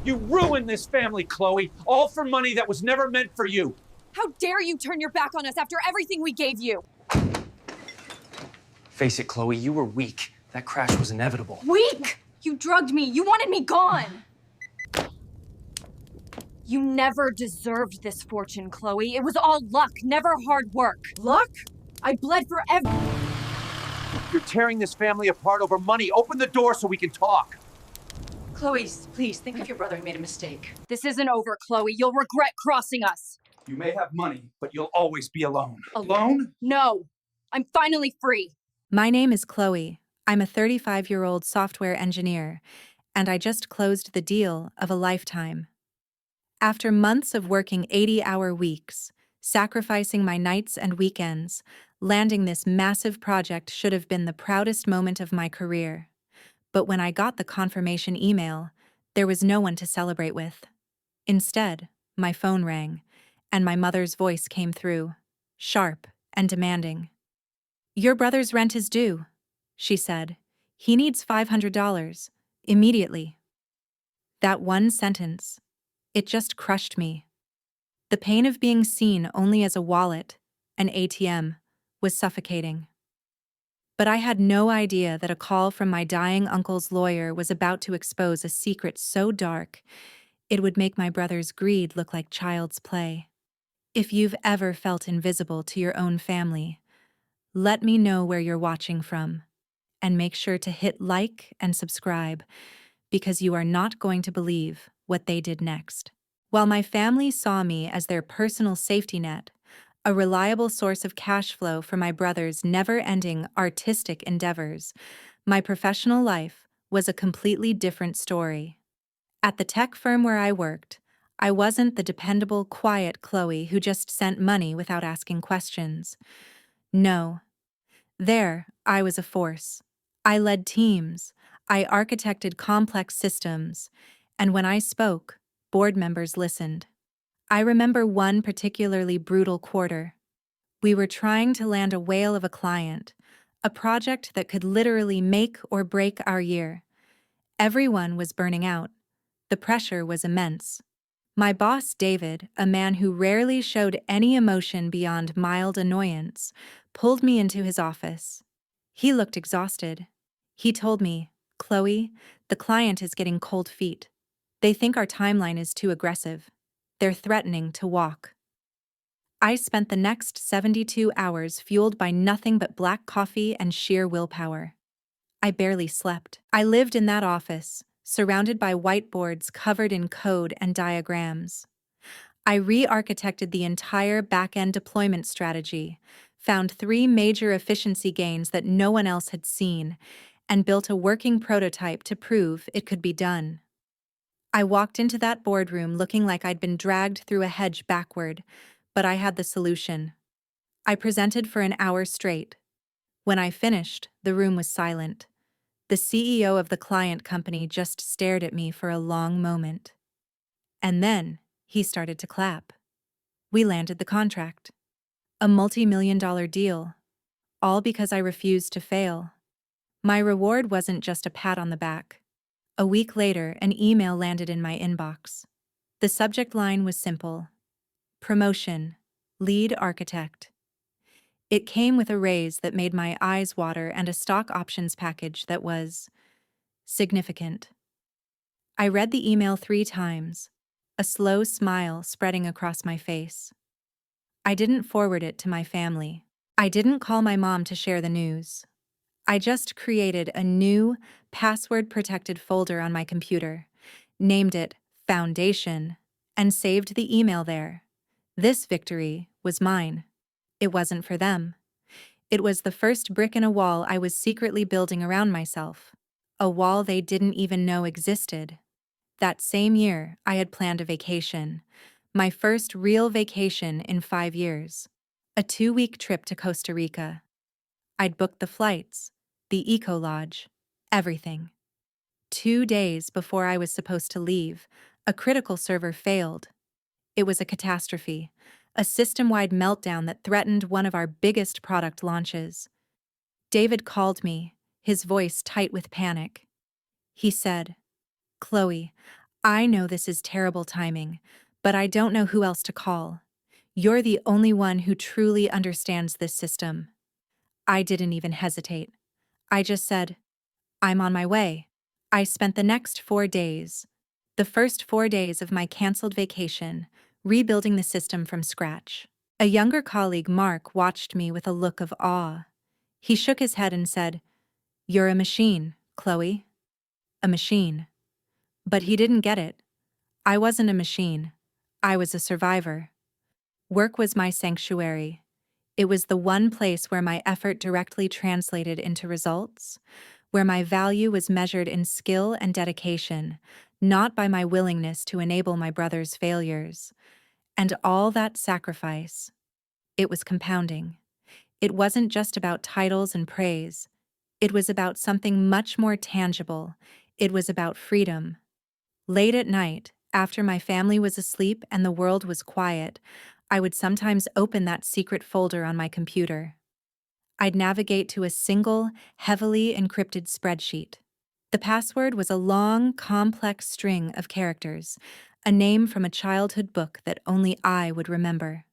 You ruined this family, Chloe, all for money that was never meant for you. How dare you turn your back on us after everything we gave you? Face it, Chloe, you were weak. That crash was inevitable. Weak? You drugged me. You wanted me gone. You never deserved this fortune, Chloe. It was all luck, never hard work. Luck? I bled for You're tearing this family apart over money. Open the door so we can talk. Chloe, please, think of your brother who made a mistake. This isn't over, Chloe. You'll regret crossing us. You may have money, but you'll always be alone. Alone? No. I'm finally free. My name is Chloe. I'm a 35-year-old software engineer, and I just closed the deal of a lifetime. After months of working 80-hour weeks, sacrificing my nights and weekends, landing this massive project should have been the proudest moment of my career. But when I got the confirmation email, there was no one to celebrate with. Instead, my phone rang, and my mother's voice came through, sharp and demanding. "Your brother's rent is due," she said. "He needs $500, immediately." That one sentence, it just crushed me. The pain of being seen only as a wallet, an ATM, was suffocating. But I had no idea that a call from my dying uncle's lawyer was about to expose a secret so dark, it would make my brother's greed look like child's play. If you've ever felt invisible to your own family, let me know where you're watching from, and make sure to hit like and subscribe, because you are not going to believe what they did next. While my family saw me as their personal safety net, a reliable source of cash flow for my brother's never-ending artistic endeavors, my professional life was a completely different story. At the tech firm where I worked, I wasn't the dependable, quiet Chloe who just sent money without asking questions. No. There, I was a force. I led teams, I architected complex systems, and when I spoke, board members listened. I remember one particularly brutal quarter. We were trying to land a whale of a client, a project that could literally make or break our year. Everyone was burning out. The pressure was immense. My boss, David, a man who rarely showed any emotion beyond mild annoyance, pulled me into his office. He looked exhausted. He told me, "Chloe, the client is getting cold feet. They think our timeline is too aggressive. They're threatening to walk." I spent the next 72 hours fueled by nothing but black coffee and sheer willpower. I barely slept. I lived in that office, surrounded by whiteboards covered in code and diagrams. I re-architected the entire back-end deployment strategy, found 3 major efficiency gains that no one else had seen, and built a working prototype to prove it could be done. I walked into that boardroom looking like I'd been dragged through a hedge backward, but I had the solution. I presented for an hour straight. When I finished, the room was silent. The CEO of the client company just stared at me for a long moment. And then, he started to clap. We landed the contract. A multi-million-dollar deal. All because I refused to fail. My reward wasn't just a pat on the back. A week later, an email landed in my inbox. The subject line was simple. Promotion. Lead architect. It came with a raise that made my eyes water and a stock options package that was significant. I read the email 3 times, a slow smile spreading across my face. I didn't forward it to my family. I didn't call my mom to share the news. I just created a new, password-protected folder on my computer, named it Foundation, and saved the email there. This victory was mine. It wasn't for them. It was the first brick in a wall I was secretly building around myself, a wall they didn't even know existed. That same year, I had planned a vacation, my first real vacation in 5 years, a 2-week trip to Costa Rica. I'd booked the flights, the eco-lodge, everything. 2 days before I was supposed to leave, a critical server failed. It was a catastrophe, a system-wide meltdown that threatened one of our biggest product launches. David called me, his voice tight with panic. He said, "Chloe, I know this is terrible timing, but I don't know who else to call. You're the only one who truly understands this system. I didn't even hesitate. I just said, I'm on my way. I spent the next 4 days, the first 4 days of my canceled vacation, rebuilding the system from scratch. A younger colleague, Mark, watched me with a look of awe. He shook his head and said, You're a machine, Chloe. A machine. But he didn't get it. I wasn't a machine. I was a survivor. Work was my sanctuary. It was the one place where my effort directly translated into results, where my value was measured in skill and dedication, not by my willingness to enable my brother's failures. And all that sacrifice, it was compounding. It wasn't just about titles and praise. It was about something much more tangible. It was about freedom. Late at night, after my family was asleep and the world was quiet, I would sometimes open that secret folder on my computer. I'd navigate to a single, heavily encrypted spreadsheet. The password was a long, complex string of characters, a name from a childhood book that only I would remember.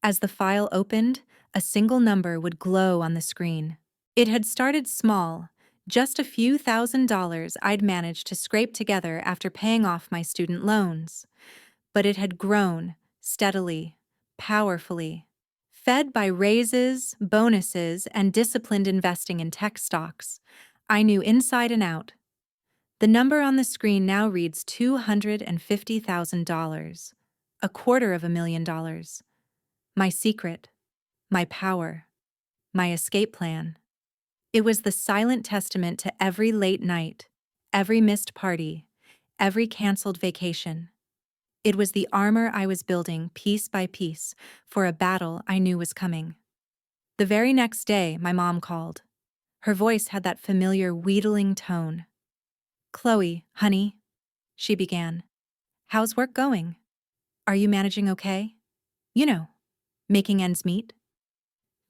As the file opened, a single number would glow on the screen. It had started small, just a few $1,000s I'd managed to scrape together after paying off my student loans. But it had grown, steadily, powerfully. Fed by raises, bonuses, and disciplined investing in tech stocks, I knew inside and out. The number on the screen now reads $250,000, $250,000. My secret, my power, my escape plan. It was the silent testament to every late night, every missed party, every canceled vacation. It was the armor I was building piece by piece for a battle I knew was coming. The very next day, my mom called. Her voice had that familiar wheedling tone. Chloe, honey, she began. How's work going? Are you managing okay? You know, making ends meet.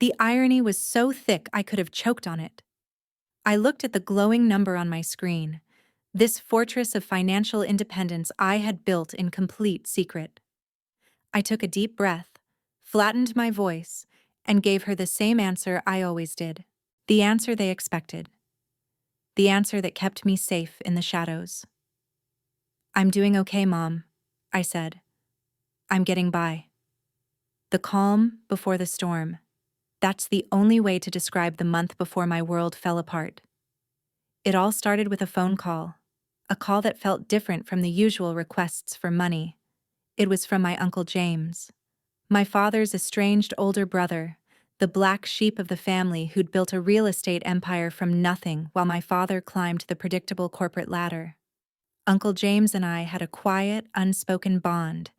The irony was so thick I could have choked on it. I looked at the glowing number on my screen, this fortress of financial independence I had built in complete secret. I took a deep breath, flattened my voice, and gave her the same answer I always did. The answer they expected. The answer that kept me safe in the shadows. I'm doing okay, Mom, I said. I'm getting by. The calm before the storm. That's the only way to describe the month before my world fell apart. It all started with a phone call, a call that felt different from the usual requests for money. It was from my Uncle James, my father's estranged older brother, the black sheep of the family who'd built a real estate empire from nothing while my father climbed the predictable corporate ladder. Uncle James and I had a quiet, unspoken bond.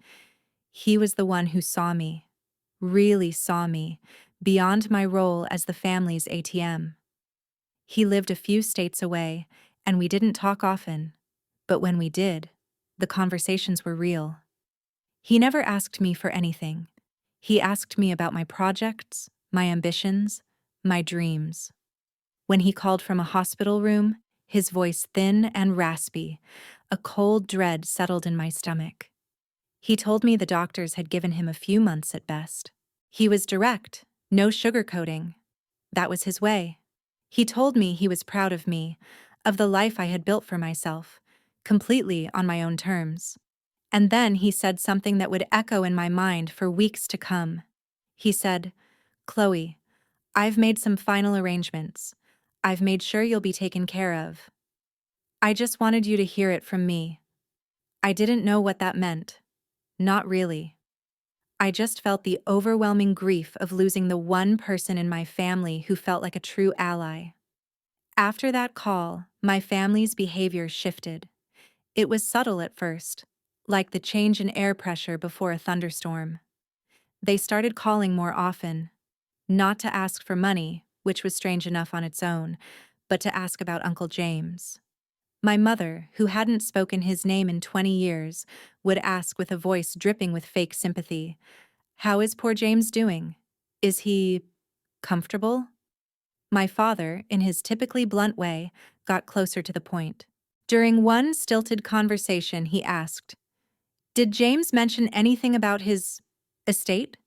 He was the one who saw me, really saw me, beyond my role as the family's ATM. He lived a few states away, and we didn't talk often. But when we did, the conversations were real. He never asked me for anything. He asked me about my projects, my ambitions, my dreams. When he called from a hospital room, his voice thin and raspy, a cold dread settled in my stomach. He told me the doctors had given him a few months at best. He was direct, no sugarcoating. That was his way. He told me he was proud of me, of the life I had built for myself, completely on my own terms. And then he said something that would echo in my mind for weeks to come. He said, Chloe, I've made some final arrangements. I've made sure you'll be taken care of. I just wanted you to hear it from me. I didn't know what that meant. Not really. I just felt the overwhelming grief of losing the one person in my family who felt like a true ally. After that call, my family's behavior shifted. It was subtle at first, like the change in air pressure before a thunderstorm. They started calling more often, not to ask for money, which was strange enough on its own, but to ask about Uncle James. My mother, who hadn't spoken his name in 20 years, would ask with a voice dripping with fake sympathy, How is poor James doing? Is he comfortable? My father, in his typically blunt way, got closer to the point. During one stilted conversation, he asked, "Did James mention anything about his estate?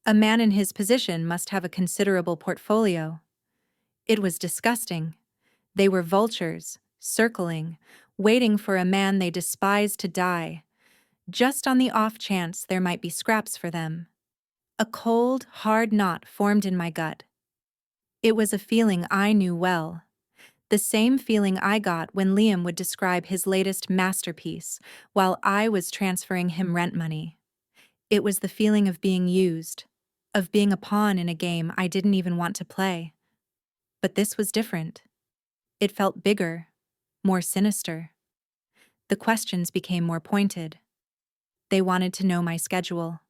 A man in his position must have a considerable portfolio." It was disgusting. They were vultures, circling, waiting for a man they despised to die, just on the off chance there might be scraps for them. A cold, hard knot formed in my gut. It was a feeling I knew well. The same feeling I got when Liam would describe his latest masterpiece while I was transferring him rent money. It was the feeling of being used, of being a pawn in a game I didn't even want to play. But this was different. It felt bigger, more sinister. The questions became more pointed. They wanted to know my schedule.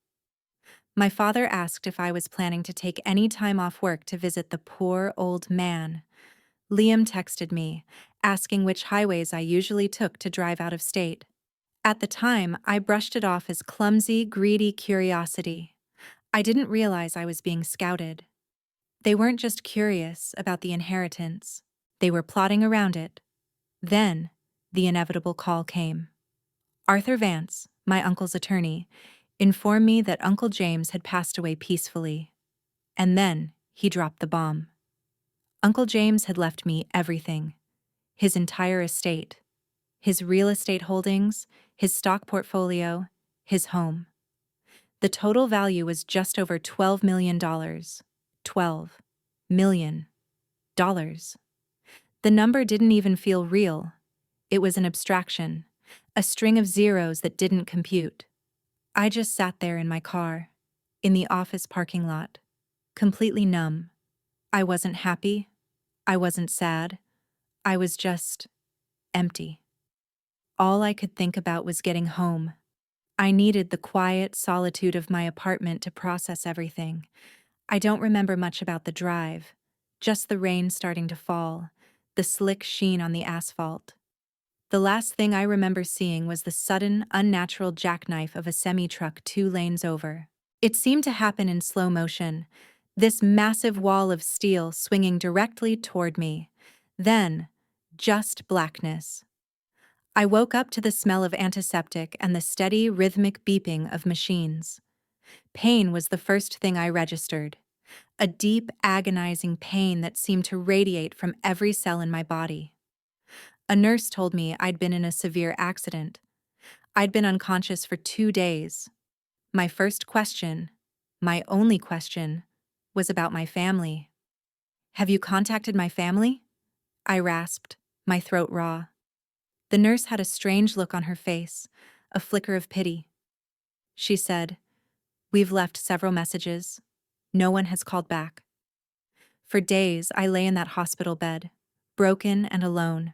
My father asked if I was planning to take any time off work to visit the poor old man. Liam texted me, asking which highways I usually took to drive out of state. At the time, I brushed it off as clumsy, greedy curiosity. I didn't realize I was being scouted. They weren't just curious about the inheritance. They were plotting around it. Then, the inevitable call came. Arthur Vance, my uncle's attorney, informed me that Uncle James had passed away peacefully. And then, he dropped the bomb. Uncle James had left me everything. His entire estate. His real estate holdings, his stock portfolio, his home. The total value was just over $12 million. $12 million. The number didn't even feel real. It was an abstraction, a string of zeros that didn't compute. I just sat there in my car, in the office parking lot, completely numb. I wasn't happy. I wasn't sad. I was just empty. All I could think about was getting home. I needed the quiet solitude of my apartment to process everything. I don't remember much about the drive, just the rain starting to fall, the slick sheen on the asphalt. The last thing I remember seeing was the sudden, unnatural jackknife of a semi-truck 2 lanes over. It seemed to happen in slow motion, this massive wall of steel swinging directly toward me. Then, just blackness. I woke up to the smell of antiseptic and the steady, rhythmic beeping of machines. Pain was the first thing I registered. A deep, agonizing pain that seemed to radiate from every cell in my body. A nurse told me I'd been in a severe accident. I'd been unconscious for 2 days. My first question, my only question, was about my family. "Have you contacted my family?" I rasped, my throat raw. The nurse had a strange look on her face, a flicker of pity. She said, "We've left several messages. No one has called back." For days, I lay in that hospital bed, broken and alone.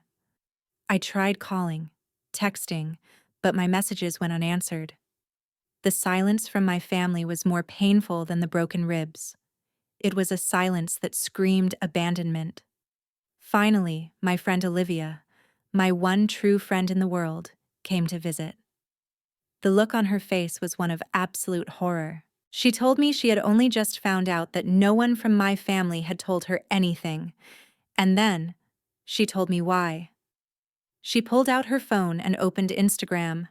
I tried calling, texting, but my messages went unanswered. The silence from my family was more painful than the broken ribs. It was a silence that screamed abandonment. Finally, my friend Olivia, my one true friend in the world, came to visit. The look on her face was one of absolute horror. She told me she had only just found out that no one from my family had told her anything, and then she told me why. She pulled out her phone and opened Instagram.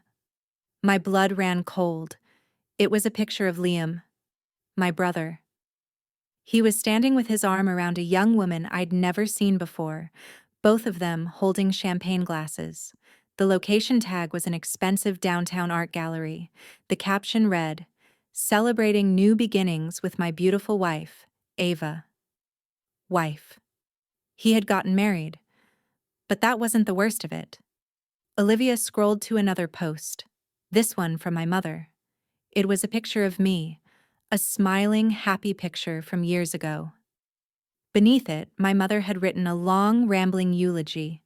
My blood ran cold. It was a picture of Liam, my brother. He was standing with his arm around a young woman I'd never seen before, both of them holding champagne glasses. The location tag was an expensive downtown art gallery. The caption read, "Celebrating new beginnings with my beautiful wife, Ava." Wife. He had gotten married. But that wasn't the worst of it. Olivia scrolled to another post, this one from my mother. It was a picture of me, a smiling, happy picture from years ago. Beneath it, my mother had written a long, rambling eulogy.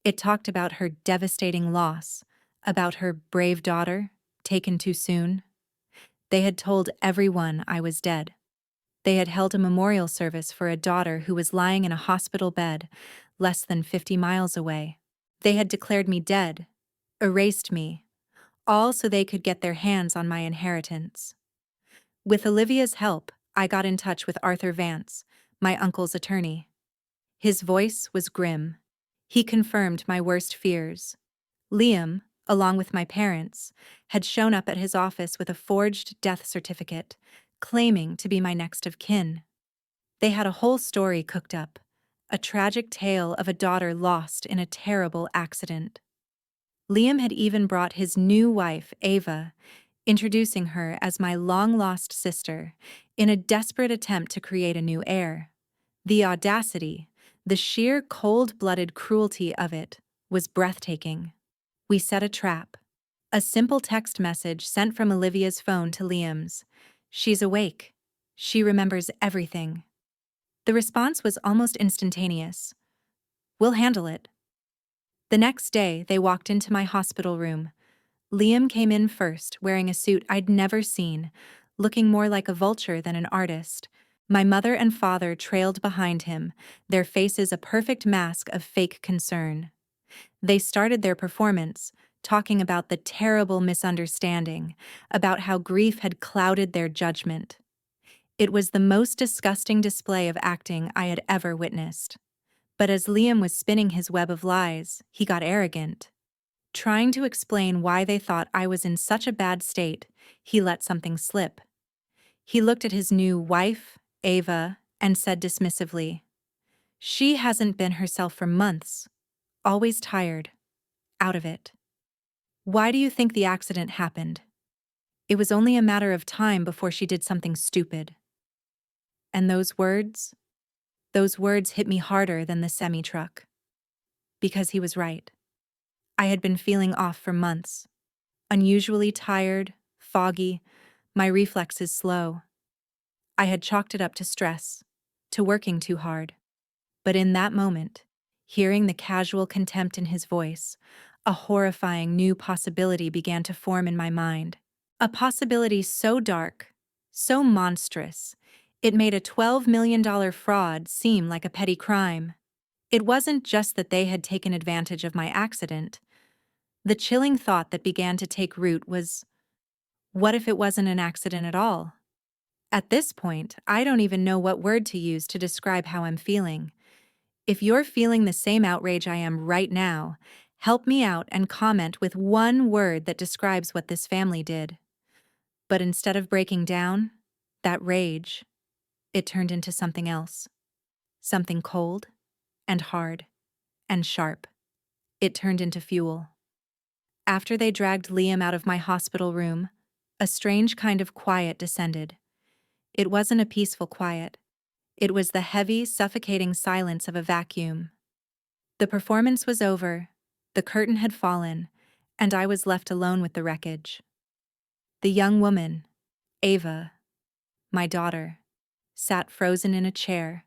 It talked about her devastating loss, about her brave daughter, taken too soon. They had told everyone I was dead. They had held a memorial service for a daughter who was lying in a hospital bed less than 50 miles away. They had declared me dead, erased me, all so they could get their hands on my inheritance. With Olivia's help, I got in touch with Arthur Vance, my uncle's attorney. His voice was grim. He confirmed my worst fears. Liam, along with my parents, had shown up at his office with a forged death certificate, claiming to be my next of kin. They had a whole story cooked up, a tragic tale of a daughter lost in a terrible accident. Liam had even brought his new wife, Ava, introducing her as my long-lost sister, in a desperate attempt to create a new heir. The audacity, the sheer cold-blooded cruelty of it, was breathtaking. We set a trap. A simple text message sent from Olivia's phone to Liam's. "She's awake. She remembers everything." The response was almost instantaneous. "We'll handle it." The next day, they walked into my hospital room. Liam came in first, wearing a suit I'd never seen, looking more like a vulture than an artist. My mother and father trailed behind him, their faces a perfect mask of fake concern. They started their performance, talking about the terrible misunderstanding, about how grief had clouded their judgment. It was the most disgusting display of acting I had ever witnessed. But as Liam was spinning his web of lies, he got arrogant. Trying to explain why they thought I was in such a bad state, he let something slip. He looked at his new wife, Ava, and said dismissively, "She hasn't been herself for months. Always tired. Out of it. Why do you think the accident happened? It was only a matter of time before she did something stupid." And those words hit me harder than the semi-truck. Because he was right. I had been feeling off for months. Unusually tired, foggy, my reflexes slow. I had chalked it up to stress, to working too hard. But in that moment, hearing the casual contempt in his voice, a horrifying new possibility began to form in my mind. A possibility so dark, so monstrous, it made a $12 million fraud seem like a petty crime. It wasn't just that they had taken advantage of my accident. The chilling thought that began to take root was, what if it wasn't an accident at all? At this point, I don't even know what word to use to describe how I'm feeling. If you're feeling the same outrage I am right now, help me out and comment with one word that describes what this family did. But instead of breaking down, that rage, it turned into something else. Something cold and hard and sharp. It turned into fuel. After they dragged Liam out of my hospital room, a strange kind of quiet descended. It wasn't a peaceful quiet. It was the heavy, suffocating silence of a vacuum. The performance was over, the curtain had fallen, and I was left alone with the wreckage. The young woman, Ava, my daughter, sat frozen in a chair,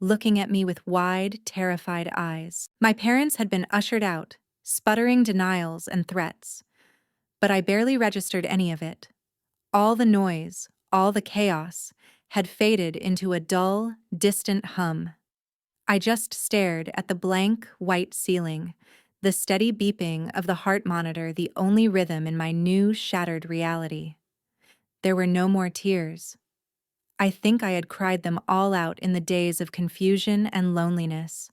looking at me with wide, terrified eyes. My parents had been ushered out, sputtering denials and threats. But I barely registered any of it. All the noise, all the chaos, had faded into a dull, distant hum. I just stared at the blank, white ceiling, the steady beeping of the heart monitor the only rhythm in my new, shattered reality. There were no more tears. I think I had cried them all out in the days of confusion and loneliness.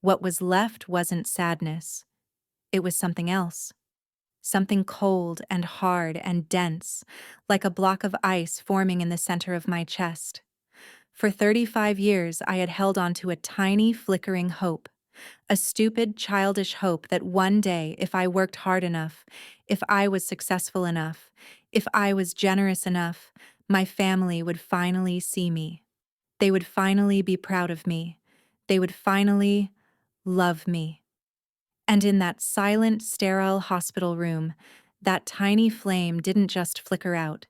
What was left wasn't sadness. It was something else. Something cold and hard and dense, like a block of ice forming in the center of my chest. For 35 years, I had held on to a tiny, flickering hope, a stupid, childish hope that one day, if I worked hard enough, if I was successful enough, if I was generous enough, my family would finally see me. They would finally be proud of me. They would finally love me. And in that silent, sterile hospital room, that tiny flame didn't just flicker out.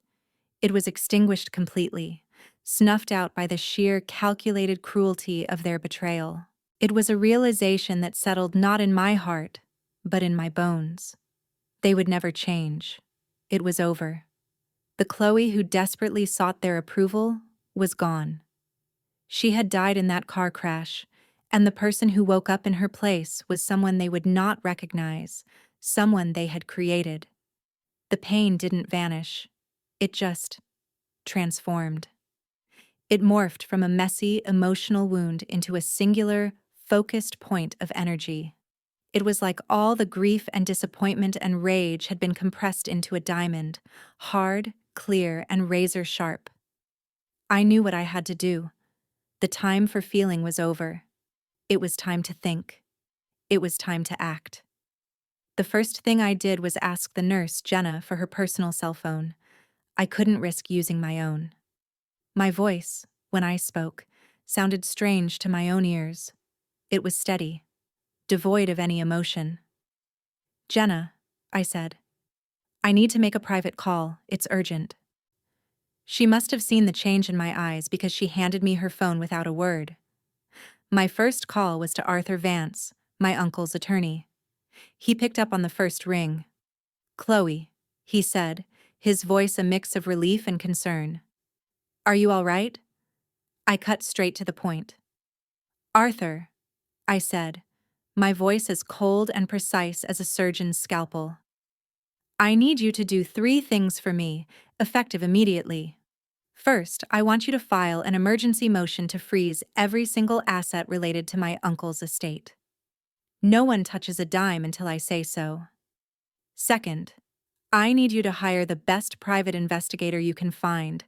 It was extinguished completely, snuffed out by the sheer, calculated cruelty of their betrayal. It was a realization that settled not in my heart, but in my bones. They would never change. It was over. The Chloe who desperately sought their approval was gone. She had died in that car crash, and the person who woke up in her place was someone they would not recognize, someone they had created. The pain didn't vanish. It just transformed. It morphed from a messy, emotional wound into a singular, focused point of energy. It was like all the grief and disappointment and rage had been compressed into a diamond, hard, clear, and razor sharp. I knew what I had to do. The time for feeling was over. It was time to think. It was time to act. The first thing I did was ask the nurse, Jenna, for her personal cell phone. I couldn't risk using my own. My voice, when I spoke, sounded strange to my own ears. It was steady, devoid of any emotion. "Jenna," I said, "I need to make a private call. It's urgent." She must have seen the change in my eyes because she handed me her phone without a word. My first call was to Arthur Vance, my uncle's attorney. He picked up on the first ring. "Chloe," he said, his voice a mix of relief and concern. "Are you all right?" I cut straight to the point. "Arthur," I said, my voice as cold and precise as a surgeon's scalpel. "I need you to do 3 things for me, effective immediately. First, I want you to file an emergency motion to freeze every single asset related to my uncle's estate. No one touches a dime until I say so. Second, I need you to hire the best private investigator you can find.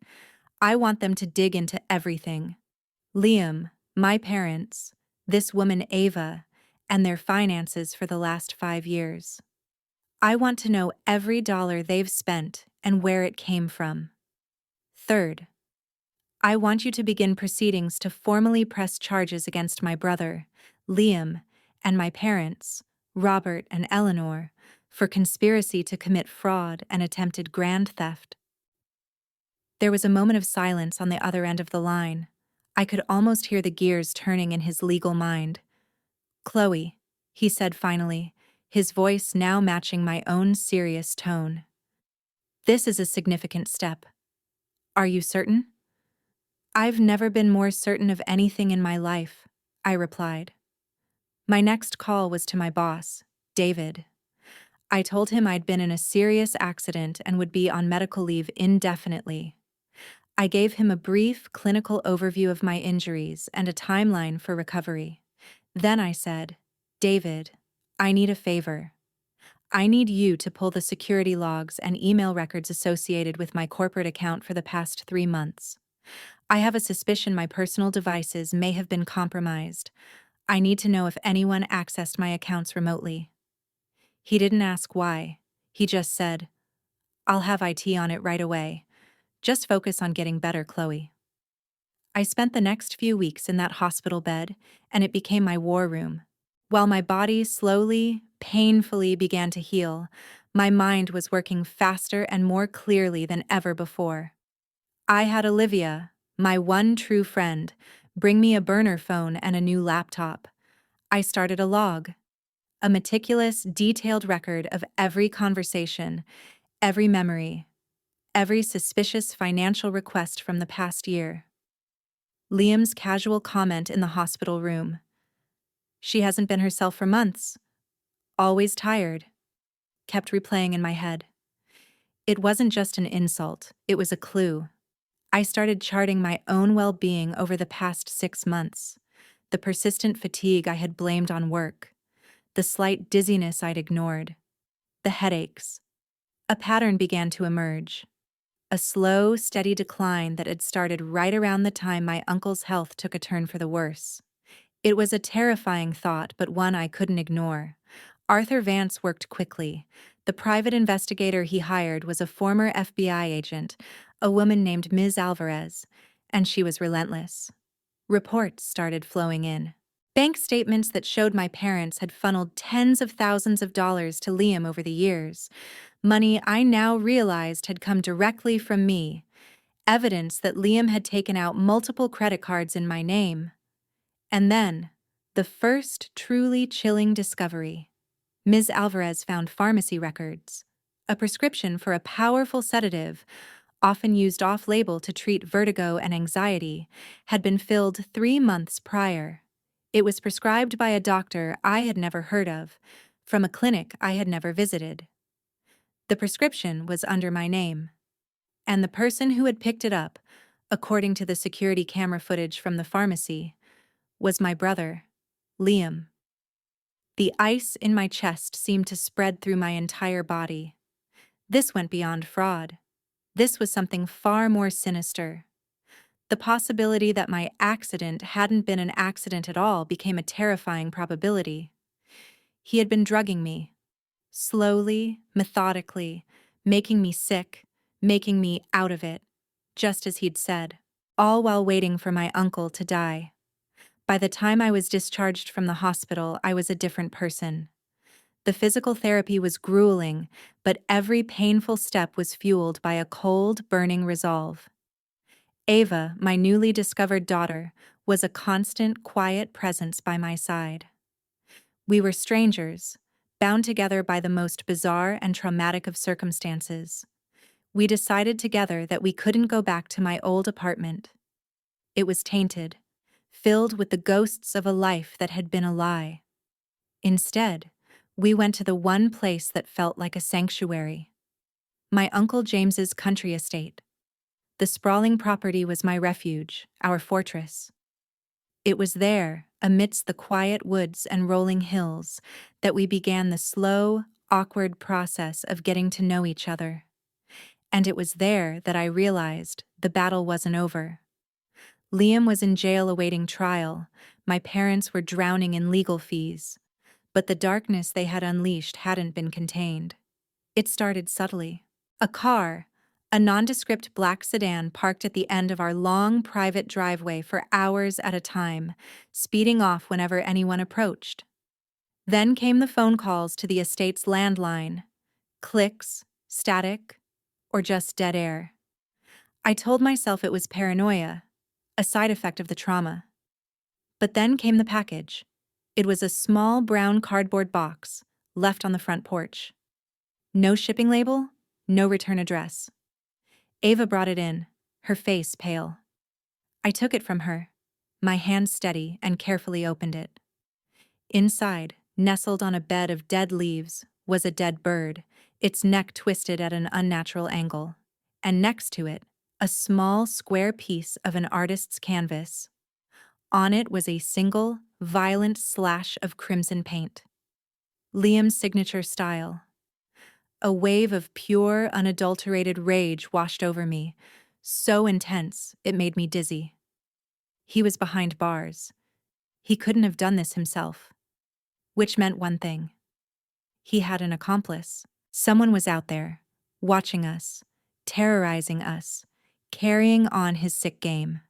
I want them to dig into everything. Liam, my parents, this woman Ava, and their finances for the last 5 years. I want to know every dollar they've spent and where it came from. Third, I want you to begin proceedings to formally press charges against my brother, Liam, and my parents, Robert and Eleanor, for conspiracy to commit fraud and attempted grand theft." There was a moment of silence on the other end of the line. I could almost hear the gears turning in his legal mind. "Chloe," he said finally, his voice now matching my own serious tone. "This is a significant step. Are you certain?" "I've never been more certain of anything in my life," I replied. My next call was to my boss, David. I told him I'd been in a serious accident and would be on medical leave indefinitely. I gave him a brief clinical overview of my injuries and a timeline for recovery. Then I said, "David, I need a favor. I need you to pull the security logs and email records associated with my corporate account for the past 3 months. I have a suspicion my personal devices may have been compromised. I need to know if anyone accessed my accounts remotely." He didn't ask why. He just said, "I'll have IT on it right away. Just focus on getting better, Chloe." I spent the next few weeks in that hospital bed, and it became my war room. While my body slowly, painfully began to heal, my mind was working faster and more clearly than ever before. I had Olivia, my one true friend, bring me a burner phone and a new laptop. I started a log, a meticulous, detailed record of every conversation, every memory, every suspicious financial request from the past year. Liam's casual comment in the hospital room. "She hasn't been herself for months. Always tired," kept replaying in my head. It wasn't just an insult, it was a clue. I started charting my own well-being over the past 6 months. The persistent fatigue I had blamed on work. The slight dizziness I'd ignored. The headaches. A pattern began to emerge. A slow, steady decline that had started right around the time my uncle's health took a turn for the worse. It was a terrifying thought, but one I couldn't ignore. Arthur Vance worked quickly. The private investigator he hired was a former FBI agent, a woman named Ms. Alvarez, and she was relentless. Reports started flowing in. Bank statements that showed my parents had funneled tens of thousands of dollars to Liam over the years. Money I now realized had come directly from me. Evidence that Liam had taken out multiple credit cards in my name. And then, the first truly chilling discovery. Ms. Alvarez found pharmacy records. A prescription for a powerful sedative, often used off-label to treat vertigo and anxiety, had been filled 3 months prior. It was prescribed by a doctor I had never heard of, from a clinic I had never visited. The prescription was under my name. And the person who had picked it up, according to the security camera footage from the pharmacy, was my brother, Liam. The ice in my chest seemed to spread through my entire body. This went beyond fraud. This was something far more sinister. The possibility that my accident hadn't been an accident at all became a terrifying probability. He had been drugging me, slowly, methodically, making me sick, making me out of it, just as he'd said, all while waiting for my uncle to die. By the time I was discharged from the hospital, I was a different person. The physical therapy was grueling, but every painful step was fueled by a cold, burning resolve. Ava, my newly discovered daughter, was a constant, quiet presence by my side. We were strangers, bound together by the most bizarre and traumatic of circumstances. We decided together that we couldn't go back to my old apartment. It was tainted, filled with the ghosts of a life that had been a lie. Instead, we went to the one place that felt like a sanctuary. My Uncle James's country estate. The sprawling property was my refuge, our fortress. It was there, amidst the quiet woods and rolling hills, that we began the slow, awkward process of getting to know each other. And it was there that I realized the battle wasn't over. Liam was in jail awaiting trial. My parents were drowning in legal fees. But the darkness they had unleashed hadn't been contained. It started subtly. A car, a nondescript black sedan parked at the end of our long private driveway for hours at a time, speeding off whenever anyone approached. Then came the phone calls to the estate's landline. Clicks, static, or just dead air. I told myself it was paranoia, a side effect of the trauma. But then came the package. It was a small brown cardboard box, left on the front porch. No shipping label, no return address. Ava brought it in, her face pale. I took it from her, my hand steady, and carefully opened it. Inside, nestled on a bed of dead leaves, was a dead bird, its neck twisted at an unnatural angle. And next to it, a small, square piece of an artist's canvas. On it was a single, violent slash of crimson paint. Liam's signature style. A wave of pure, unadulterated rage washed over me, so intense it made me dizzy. He was behind bars. He couldn't have done this himself. Which meant one thing. He had an accomplice. Someone was out there, watching us, terrorizing us, carrying on his sick game.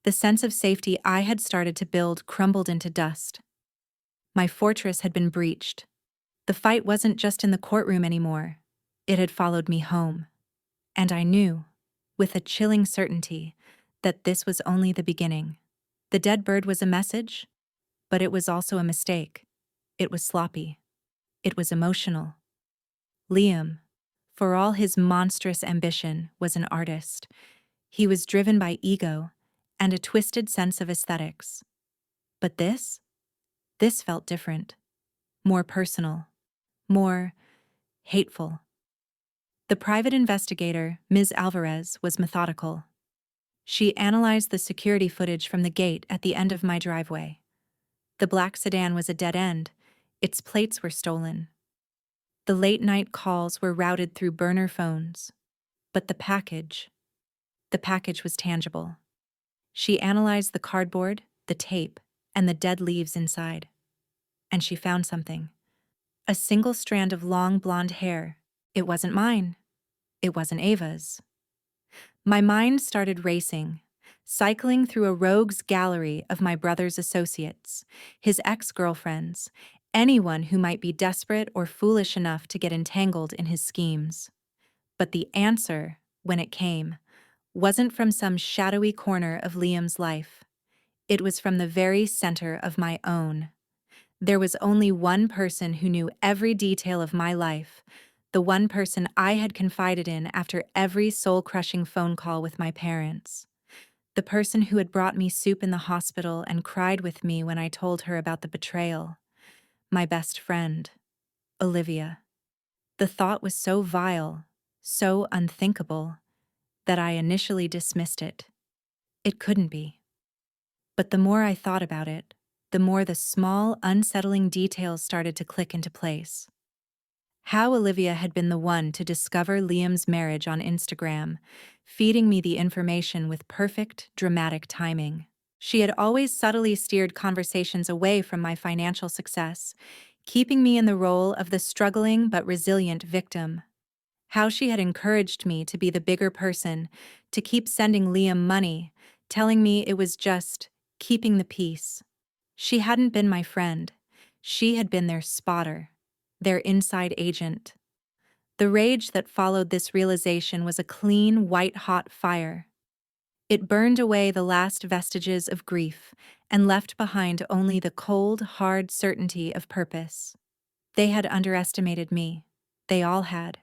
The sense of safety I had started to build crumbled into dust. My fortress had been breached. The fight wasn't just in the courtroom anymore. It had followed me home. And I knew, with a chilling certainty, that this was only the beginning. The dead bird was a message, but it was also a mistake. It was sloppy. It was emotional. Liam, for all his monstrous ambition, was an artist. He was driven by ego and a twisted sense of aesthetics. But this felt different, more personal, more hateful. The private investigator, Ms. Alvarez, was methodical. She analyzed the security footage from the gate at the end of my driveway. The black sedan was a dead end. Its plates were stolen. The late-night calls were routed through burner phones. But the package was tangible. She analyzed the cardboard, the tape, and the dead leaves inside. And she found something. A single strand of long blonde hair. It wasn't mine. It wasn't Ava's. My mind started racing, cycling through a rogues gallery of my brother's associates, his ex-girlfriends, anyone who might be desperate or foolish enough to get entangled in his schemes. But the answer, when it came, wasn't from some shadowy corner of Liam's life. It was from the very center of my own. There was only one person who knew every detail of my life, the one person I had confided in after every soul-crushing phone call with my parents. The person who had brought me soup in the hospital and cried with me when I told her about the betrayal. My best friend, Olivia. The thought was so vile, so unthinkable, that I initially dismissed it. It couldn't be. But the more I thought about it, the more the small, unsettling details started to click into place. How Olivia had been the one to discover Liam's marriage on Instagram, feeding me the information with perfect, dramatic timing. She had always subtly steered conversations away from my financial success, keeping me in the role of the struggling but resilient victim. How she had encouraged me to be the bigger person, to keep sending Liam money, telling me it was just keeping the peace. She hadn't been my friend. She had been their spotter, their inside agent. The rage that followed this realization was a clean, white-hot fire. It burned away the last vestiges of grief and left behind only the cold, hard certainty of purpose. They had underestimated me. They all had.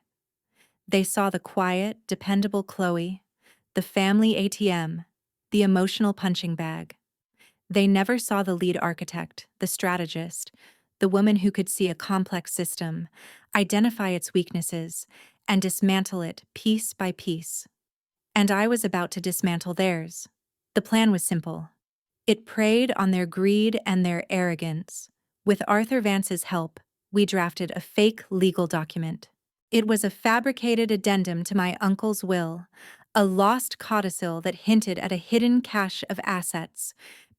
They saw the quiet, dependable Chloe, the family ATM, the emotional punching bag. They never saw the lead architect, the strategist, the woman who could see a complex system, identify its weaknesses, and dismantle it piece by piece. And I was about to dismantle theirs. The plan was simple. It preyed on their greed and their arrogance. With Arthur Vance's help, we drafted a fake legal document. It was a fabricated addendum to my uncle's will, a lost codicil that hinted at a hidden cache of assets,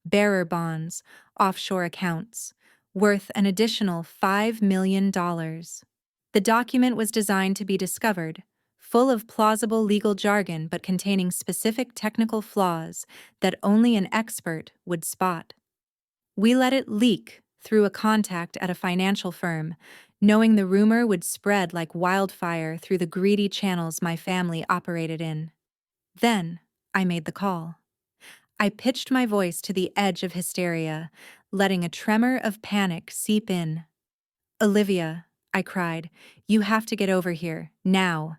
bearer bonds, offshore accounts, worth an additional $5 million. The document was designed to be discovered, full of plausible legal jargon but containing specific technical flaws that only an expert would spot. We let it leak through a contact at a financial firm, knowing the rumor would spread like wildfire through the greedy channels my family operated in. Then, I made the call. I pitched my voice to the edge of hysteria, letting a tremor of panic seep in. "Olivia," I cried, "you have to get over here, now.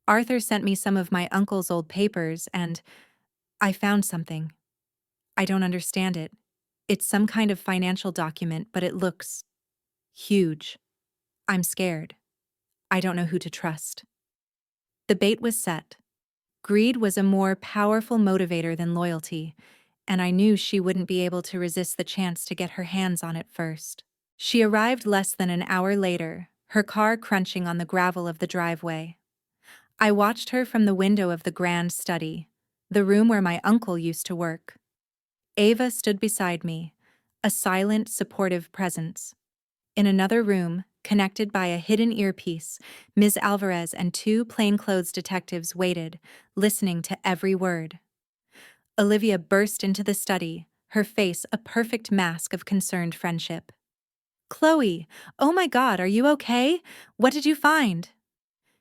Arthur sent me some of my uncle's old papers, and I found something. I don't understand it. It's some kind of financial document, but it looks huge. I'm scared. I don't know who to trust." The bait was set. Greed was a more powerful motivator than loyalty, and I knew she wouldn't be able to resist the chance to get her hands on it first. She arrived less than an hour later, her car crunching on the gravel of the driveway. I watched her from the window of the grand study, the room where my uncle used to work. Ava stood beside me, a silent, supportive presence. In another room, connected by a hidden earpiece, Ms. Alvarez and two plainclothes detectives waited, listening to every word. Olivia burst into the study, her face a perfect mask of concerned friendship. "Chloe, oh my God, are you okay? What did you find?"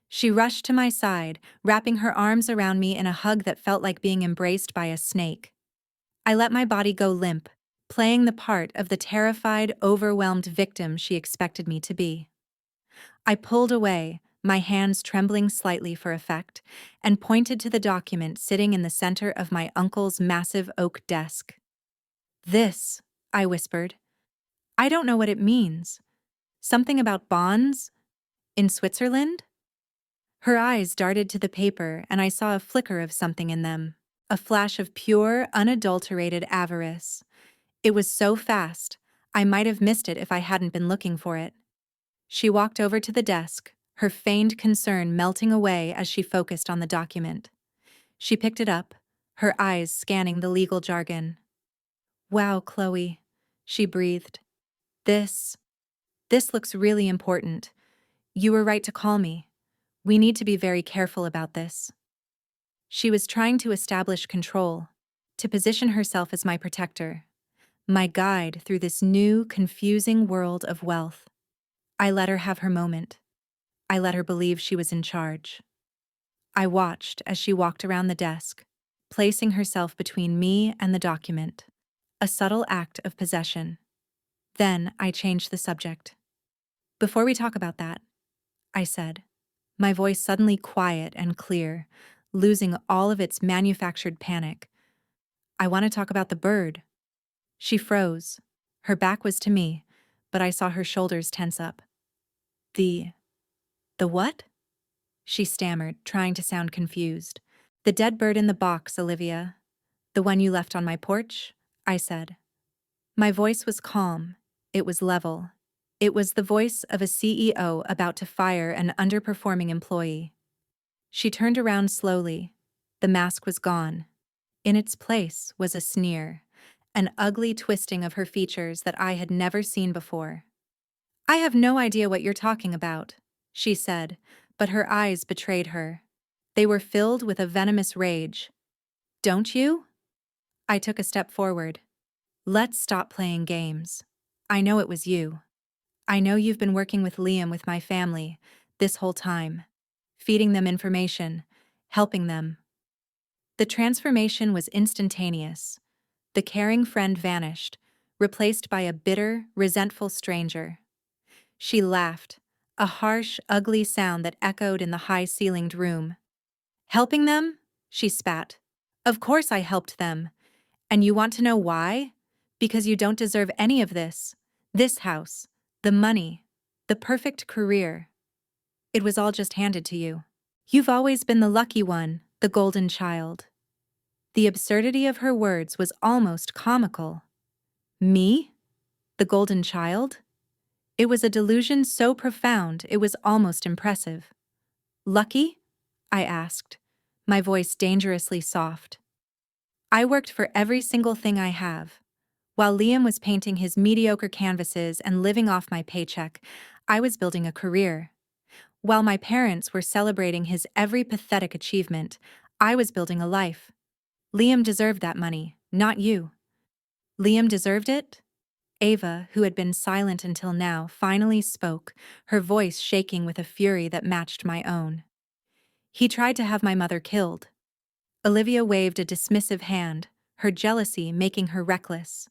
She rushed to my side, wrapping her arms around me in a hug that felt like being embraced by a snake. I let my body go limp, playing the part of the terrified, overwhelmed victim she expected me to be. I pulled away, my hands trembling slightly for effect, and pointed to the document sitting in the center of my uncle's massive oak desk. "This," I whispered. "I don't know what it means. Something about bonds? In Switzerland?" Her eyes darted to the paper, and I saw a flicker of something in them, a flash of pure, unadulterated avarice. It was so fast, I might have missed it if I hadn't been looking for it. She walked over to the desk, her feigned concern melting away as she focused on the document. She picked it up, her eyes scanning the legal jargon. "Wow, Chloe," she breathed. This looks really important. You were right to call me. We need to be very careful about this." She was trying to establish control, to position herself as my protector, my guide through this new, confusing world of wealth. I let her have her moment. I let her believe she was in charge. I watched as she walked around the desk, placing herself between me and the document, a subtle act of possession. Then I changed the subject. "Before we talk about that," I said, my voice suddenly quiet and clear, losing all of its manufactured panic, "I want to talk about the bird." She froze. Her back was to me, but I saw her shoulders tense up. The what?" she stammered, trying to sound confused. "The dead bird in the box, Olivia. The one you left on my porch," I said. My voice was calm. It was level. It was the voice of a CEO about to fire an underperforming employee. She turned around slowly. The mask was gone. In its place was a sneer, an ugly twisting of her features that I had never seen before. "I have no idea what you're talking about," she said, but her eyes betrayed her. They were filled with a venomous rage. "Don't you?" I took a step forward. "Let's stop playing games. I know it was you. I know you've been working with Liam with my family this whole time, feeding them information, helping them." The transformation was instantaneous. The caring friend vanished, replaced by a bitter, resentful stranger. She laughed, a harsh, ugly sound that echoed in the high-ceilinged room. "Helping them?" she spat. "Of course I helped them. And you want to know why? Because you don't deserve any of this. This house, the money, the perfect career. It was all just handed to you. You've always been the lucky one, the golden child." The absurdity of her words was almost comical. Me? The golden child? It was a delusion so profound it was almost impressive. "Lucky?" I asked, my voice dangerously soft. "I worked for every single thing I have. While Liam was painting his mediocre canvases and living off my paycheck, I was building a career. While my parents were celebrating his every pathetic achievement, I was building a life. Liam deserved that money, not you." "Liam deserved it?" Ava, who had been silent until now, finally spoke, her voice shaking with a fury that matched my own. "He tried to have my mother killed." Olivia waved a dismissive hand, her jealousy making her reckless.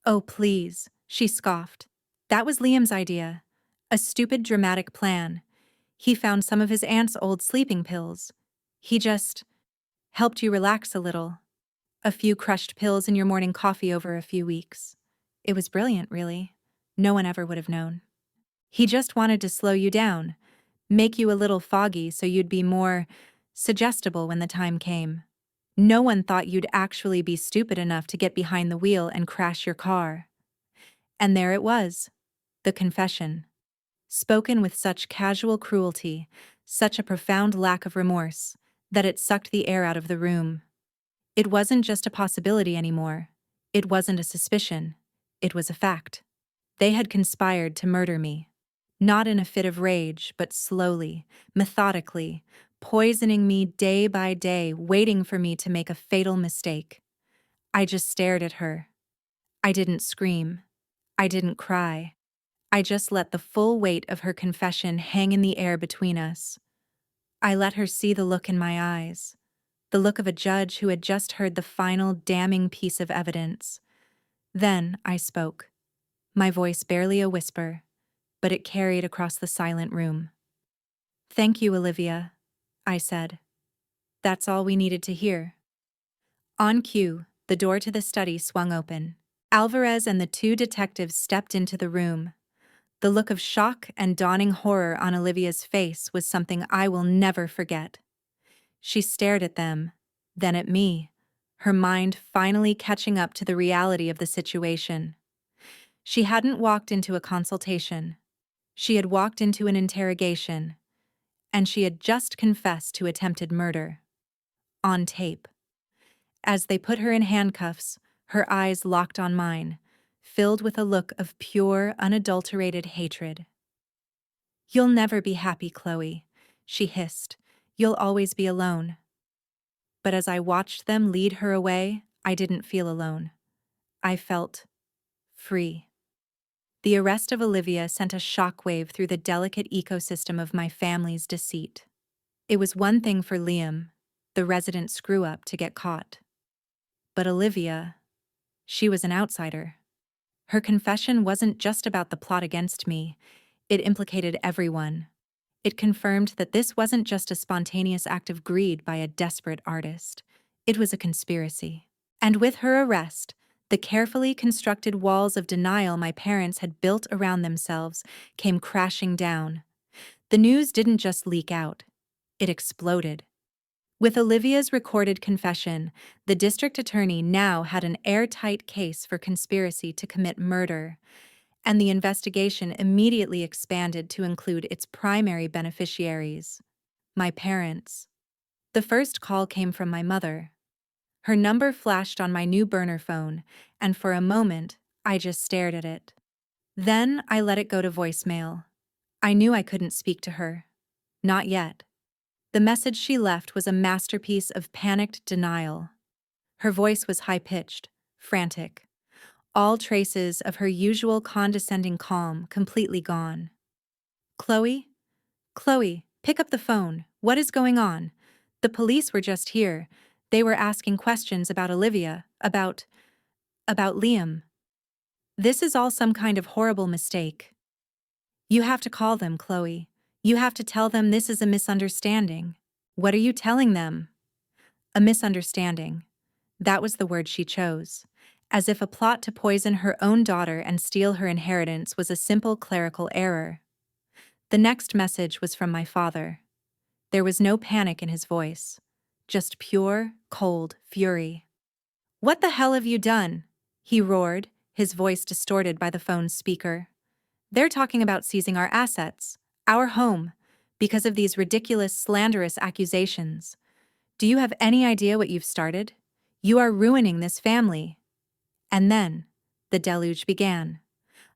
"Oh, please," she scoffed. "That was Liam's idea. A stupid, dramatic plan. He found some of his aunt's old sleeping pills. He just helped you relax a little. A few crushed pills in your morning coffee over a few weeks. It was brilliant, really. No one ever would have known. He just wanted to slow you down, make you a little foggy so you'd be more suggestible when the time came. No one thought you'd actually be stupid enough to get behind the wheel and crash your car." And there it was, the confession. Spoken with such casual cruelty, such a profound lack of remorse, that it sucked the air out of the room. It wasn't just a possibility anymore. It wasn't a suspicion. It was a fact. They had conspired to murder me. Not in a fit of rage, but slowly, methodically, poisoning me day by day, waiting for me to make a fatal mistake. I just stared at her. I didn't scream. I didn't cry. I just let the full weight of her confession hang in the air between us. I let her see the look in my eyes, the look of a judge who had just heard the final damning piece of evidence. Then I spoke, my voice barely a whisper, but it carried across the silent room. "Thank you, Olivia," I said. "That's all we needed to hear." On cue, the door to the study swung open. Alvarez and the two detectives stepped into the room. The look of shock and dawning horror on Olivia's face was something I will never forget. She stared at them, then at me, her mind finally catching up to the reality of the situation. She hadn't walked into a consultation. She had walked into an interrogation, and she had just confessed to attempted murder. On tape. As they put her in handcuffs, her eyes locked on mine, filled with a look of pure, unadulterated hatred. "You'll never be happy, Chloe," she hissed. "You'll always be alone." But as I watched them lead her away, I didn't feel alone. I felt free. The arrest of Olivia sent a shockwave through the delicate ecosystem of my family's deceit. It was one thing for Liam, the resident screw-up, to get caught. But Olivia, she was an outsider. Her confession wasn't just about the plot against me, it implicated everyone. It confirmed that this wasn't just a spontaneous act of greed by a desperate artist. It was a conspiracy. And with her arrest, the carefully constructed walls of denial my parents had built around themselves came crashing down. The news didn't just leak out. It exploded. With Olivia's recorded confession, the district attorney now had an airtight case for conspiracy to commit murder, and the investigation immediately expanded to include its primary beneficiaries, my parents. The first call came from my mother. Her number flashed on my new burner phone, and for a moment, I just stared at it. Then I let it go to voicemail. I knew I couldn't speak to her. Not yet. The message she left was a masterpiece of panicked denial. Her voice was high-pitched, frantic. All traces of her usual condescending calm completely gone. Chloe? Chloe, pick up the phone. What is going on? The police were just here. They were asking questions about Olivia, about Liam. This is all some kind of horrible mistake. You have to call them, Chloe. You have to tell them this is a misunderstanding. What are you telling them? A misunderstanding. That was the word she chose. As if a plot to poison her own daughter and steal her inheritance was a simple clerical error. The next message was from my father. There was no panic in his voice, just pure, cold fury. "What the hell have you done?" he roared, his voice distorted by the phone's speaker. "They're talking about seizing our assets, our home, because of these ridiculous, slanderous accusations. Do you have any idea what you've started? You are ruining this family." And then, the deluge began.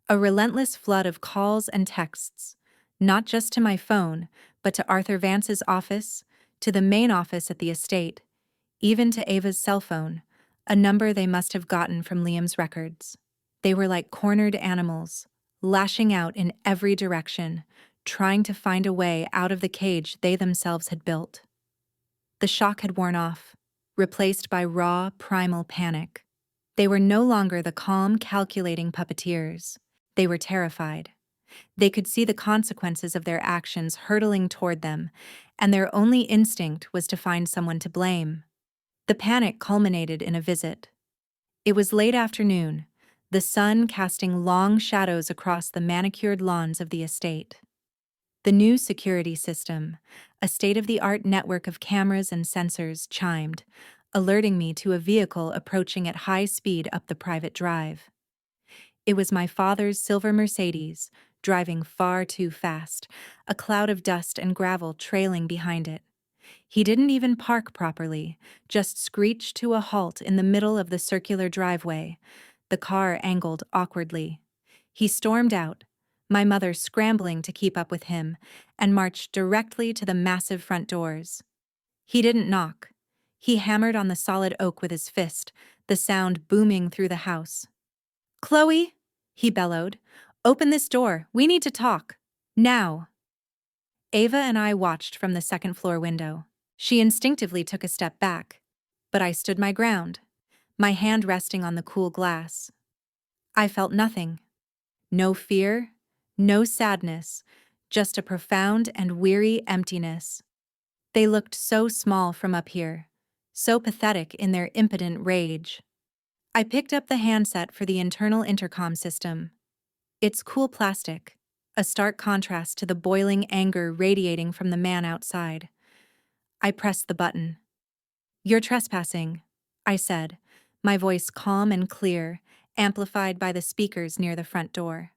A relentless flood of calls and texts, not just to my phone, but to Arthur Vance's office, to the main office at the estate, even to Ava's cell phone, a number they must have gotten from Liam's records. They were like cornered animals, lashing out in every direction, trying to find a way out of the cage they themselves had built. The shock had worn off, replaced by raw, primal panic. They were no longer the calm, calculating puppeteers. They were terrified. They could see the consequences of their actions hurtling toward them, and their only instinct was to find someone to blame. The panic culminated in a visit. It was late afternoon, the sun casting long shadows across the manicured lawns of the estate. The new security system, a state-of-the-art network of cameras and sensors, chimed, alerting me to a vehicle approaching at high speed up the private drive. It was my father's silver Mercedes, driving far too fast, a cloud of dust and gravel trailing behind it. He didn't even park properly, just screeched to a halt in the middle of the circular driveway. The car angled awkwardly. He stormed out, my mother scrambling to keep up with him, and marched directly to the massive front doors. He didn't knock. He hammered on the solid oak with his fist, the sound booming through the house. "Chloe," he bellowed, "open this door. We need to talk. Now." Ava and I watched from the second-floor window. She instinctively took a step back, but I stood my ground, my hand resting on the cool glass. I felt nothing. No fear, no sadness, just a profound and weary emptiness. They looked so small from up here, so pathetic in their impotent rage. I picked up the handset for the internal intercom system. It's cool plastic, a stark contrast to the boiling anger radiating from the man outside. I pressed the button. "You're trespassing," I said, my voice calm and clear, amplified by the speakers near the front door.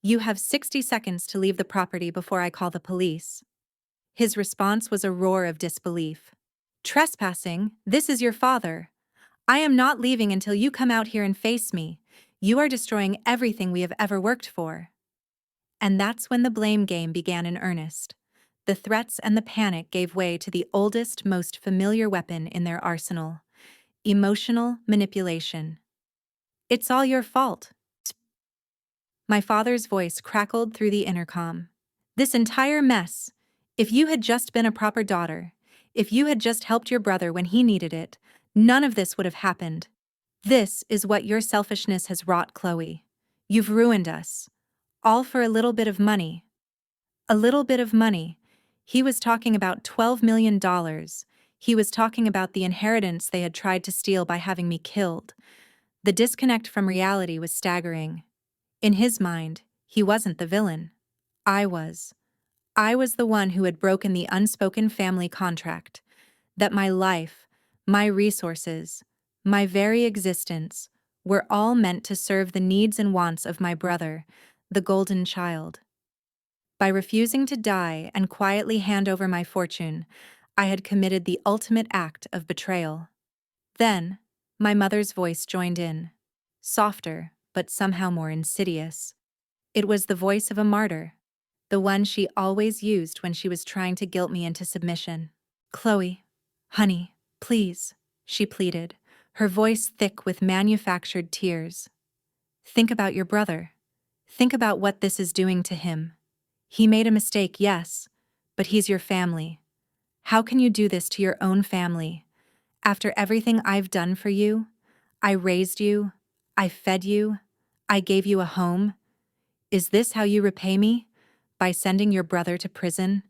"You have 60 seconds to leave the property before I call the police." His response was a roar of disbelief. "Trespassing? This is your father. I am not leaving until you come out here and face me. You are destroying everything we have ever worked for." And that's when the blame game began in earnest. The threats and the panic gave way to the oldest, most familiar weapon in their arsenal: emotional manipulation. "It's all your fault." My father's voice crackled through the intercom. "This entire mess. If you had just been a proper daughter, if you had just helped your brother when he needed it, none of this would have happened. This is what your selfishness has wrought, Chloe. You've ruined us. All for a little bit of money." A little bit of money. He was talking about $12 million. He was talking about the inheritance they had tried to steal by having me killed. The disconnect from reality was staggering. In his mind, he wasn't the villain. I was. I was the one who had broken the unspoken family contract. that my life, my resources, my very existence were all meant to serve the needs and wants of my brother, the golden child. By refusing to die and quietly hand over my fortune, I had committed the ultimate act of betrayal. Then, my mother's voice joined in, softer, but somehow more insidious. It was the voice of a martyr, the one she always used when she was trying to guilt me into submission. "Chloe, honey, please," she pleaded, her voice thick with manufactured tears. "Think about your brother. Think about what this is doing to him. He made a mistake, yes, but he's your family. How can you do this to your own family? After everything I've done for you, I raised you, I fed you, I gave you a home. Is this how you repay me? By sending your brother to prison?"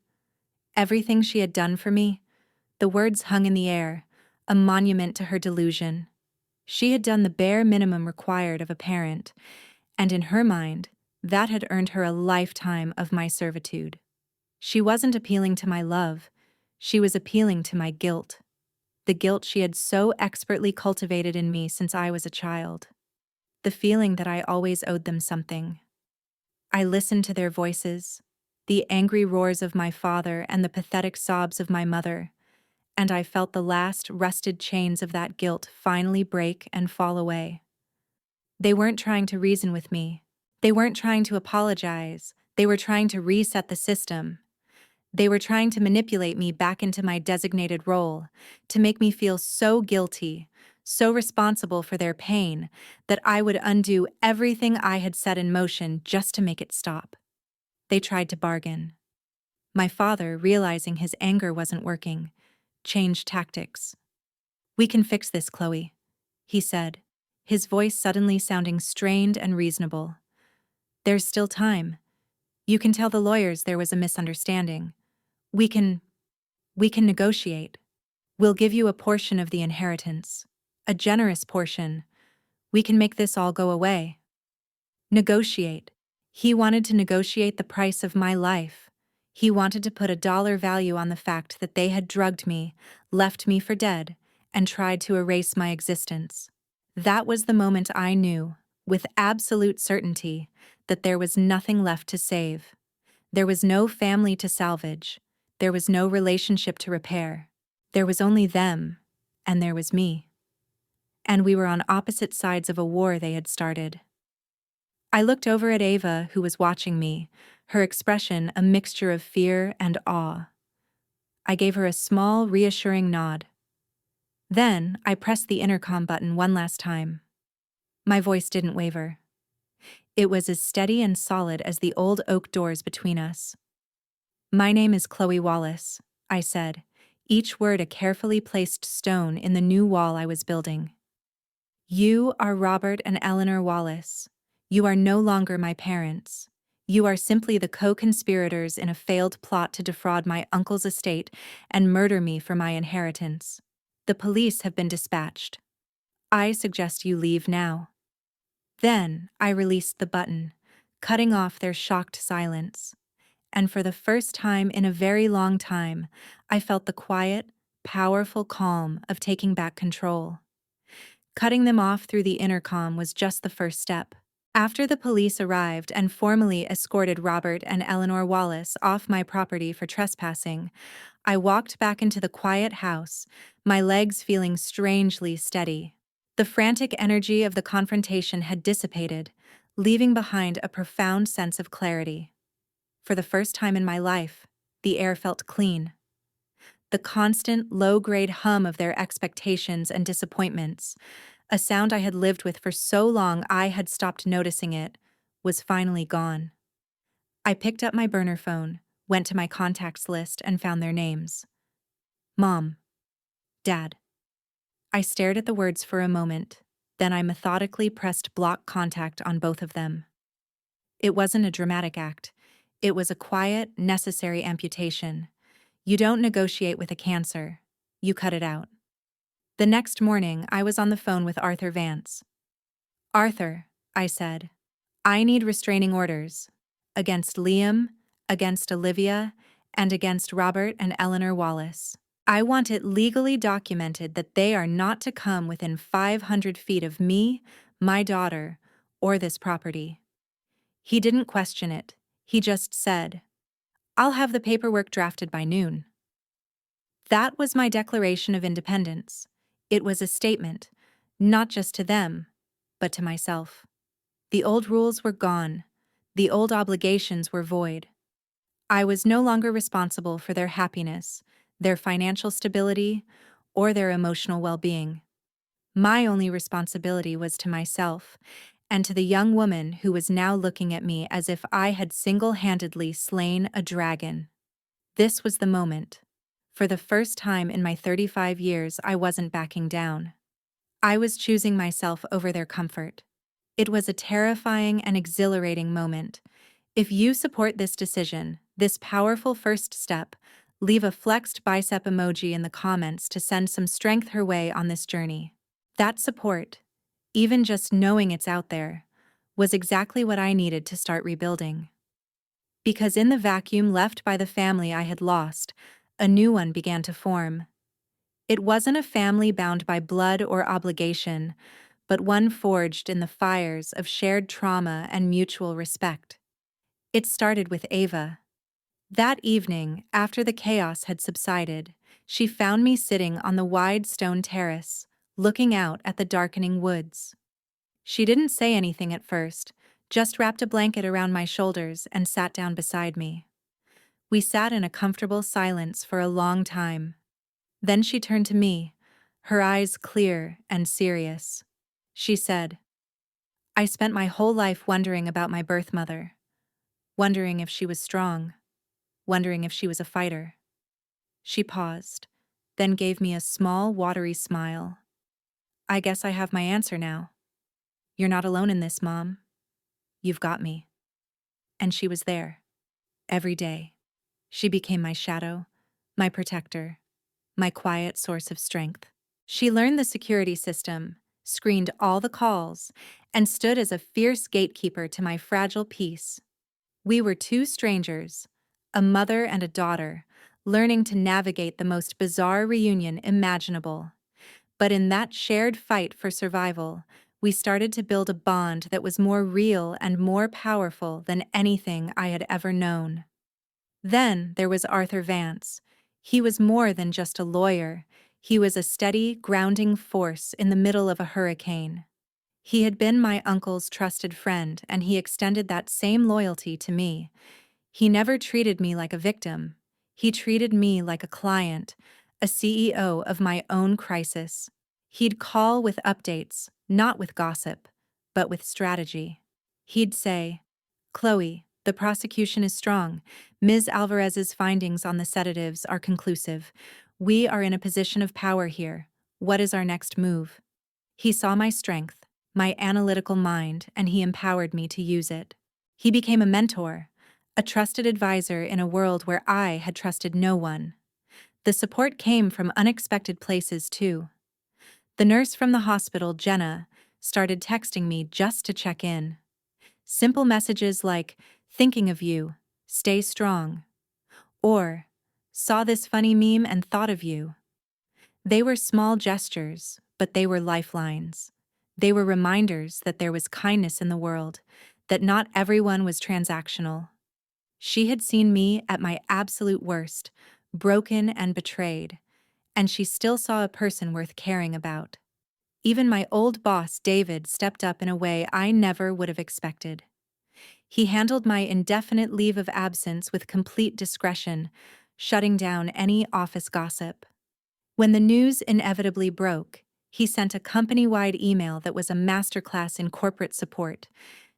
Everything she had done for me, the words hung in the air, a monument to her delusion. She had done the bare minimum required of a parent, and in her mind, that had earned her a lifetime of my servitude. She wasn't appealing to my love, she was appealing to my guilt. The guilt she had so expertly cultivated in me since I was a child. The feeling that I always owed them something. I listened to their voices, the angry roars of my father and the pathetic sobs of my mother, and I felt the last rusted chains of that guilt finally break and fall away. They weren't trying to reason with me. They weren't trying to apologize. They were trying to reset the system. They were trying to manipulate me back into my designated role, to make me feel so guilty, so responsible for their pain, that I would undo everything I had set in motion just to make it stop. They tried to bargain. My father, realizing his anger wasn't working, changed tactics. "We can fix this, Chloe," he said, his voice suddenly sounding strained and reasonable. "There's still time. You can tell the lawyers there was a misunderstanding. We can negotiate. We'll give you a portion of the inheritance. A generous portion. We can make this all go away." Negotiate. He wanted to negotiate the price of my life. He wanted to put a dollar value on the fact that they had drugged me, left me for dead, and tried to erase my existence. That was the moment I knew, with absolute certainty, that there was nothing left to save. There was no family to salvage. There was no relationship to repair. There was only them, and there was me. And we were on opposite sides of a war they had started. I looked over at Ava, who was watching me, her expression a mixture of fear and awe. I gave her a small, reassuring nod. Then I pressed the intercom button one last time. My voice didn't waver. It was as steady and solid as the old oak doors between us. "My name is Chloe Wallace," I said, each word a carefully placed stone in the new wall I was building. "You are Robert and Eleanor Wallace. You are no longer my parents. You are simply the co-conspirators in a failed plot to defraud my uncle's estate and murder me for my inheritance. The police have been dispatched. I suggest you leave now." Then I released the button, cutting off their shocked silence. And for the first time in a very long time, I felt the quiet, powerful calm of taking back control. Cutting them off through the intercom was just the first step. After the police arrived and formally escorted Robert and Eleanor Wallace off my property for trespassing, I walked back into the quiet house, my legs feeling strangely steady. The frantic energy of the confrontation had dissipated, leaving behind a profound sense of clarity. For the first time in my life, the air felt clean. The constant, low-grade hum of their expectations and disappointments, a sound I had lived with for so long I had stopped noticing it, was finally gone. I picked up my burner phone, went to my contacts list, and found their names. Mom. Dad. I stared at the words for a moment, then I methodically pressed block contact on both of them. It wasn't a dramatic act. It was a quiet, necessary amputation. You don't negotiate with a cancer. You cut it out. The next morning, I was on the phone with Arthur Vance. "Arthur," I said, "I need restraining orders. Against Liam, against Olivia, and against Robert and Eleanor Wallace. I want it legally documented that they are not to come within 500 feet of me, my daughter, or this property. He didn't question it. He just said, I'll have the paperwork drafted by noon. That was my declaration of independence. It was a statement, not just to them, but to myself. The old rules were gone. The old obligations were void. I was no longer responsible for their happiness, their financial stability, or their emotional well-being. My only responsibility was to myself and to the young woman who was now looking at me as if I had single-handedly slain a dragon. This was the moment. For the first time in my 35 years, I wasn't backing down. I was choosing myself over their comfort. It was a terrifying and exhilarating moment. If you support this decision, this powerful first step, leave a flexed bicep emoji in the comments to send some strength her way on this journey. That support, even just knowing it's out there, was exactly what I needed to start rebuilding. Because in the vacuum left by the family I had lost, a new one began to form. It wasn't a family bound by blood or obligation, but one forged in the fires of shared trauma and mutual respect. It started with Ava. That evening, after the chaos had subsided, she found me sitting on the wide stone terrace, looking out at the darkening woods. She didn't say anything at first, just wrapped a blanket around my shoulders and sat down beside me. We sat in a comfortable silence for a long time. Then she turned to me, her eyes clear and serious. She said, I spent my whole life wondering about my birth mother, wondering if she was strong, wondering if she was a fighter. She paused, then gave me a small, watery smile. I guess I have my answer now. You're not alone in this, Mom. You've got me. And she was there. Every day. She became my shadow, my protector, my quiet source of strength. She learned the security system, screened all the calls, and stood as a fierce gatekeeper to my fragile peace. We were two strangers, a mother and a daughter, learning to navigate the most bizarre reunion imaginable. But in that shared fight for survival, we started to build a bond that was more real and more powerful than anything I had ever known. Then there was Arthur Vance. He was more than just a lawyer. He was a steady, grounding force in the middle of a hurricane. He had been my uncle's trusted friend, and he extended that same loyalty to me. He never treated me like a victim. He treated me like a client, a CEO of my own crisis. He'd call with updates, not with gossip, but with strategy. He'd say, Chloe, the prosecution is strong. Ms. Alvarez's findings on the sedatives are conclusive. We are in a position of power here. What is our next move? He saw my strength, my analytical mind, and he empowered me to use it. He became a mentor, a trusted advisor in a world where I had trusted no one. The support came from unexpected places, too. The nurse from the hospital, Jenna, started texting me just to check in. Simple messages like, thinking of you, stay strong, or saw this funny meme and thought of you. They were small gestures, but they were lifelines. They were reminders that there was kindness in the world, that not everyone was transactional. She had seen me at my absolute worst, broken and betrayed, and she still saw a person worth caring about. Even my old boss, David, stepped up in a way I never would have expected. He handled my indefinite leave of absence with complete discretion, shutting down any office gossip. When the news inevitably broke, he sent a company-wide email that was a masterclass in corporate support,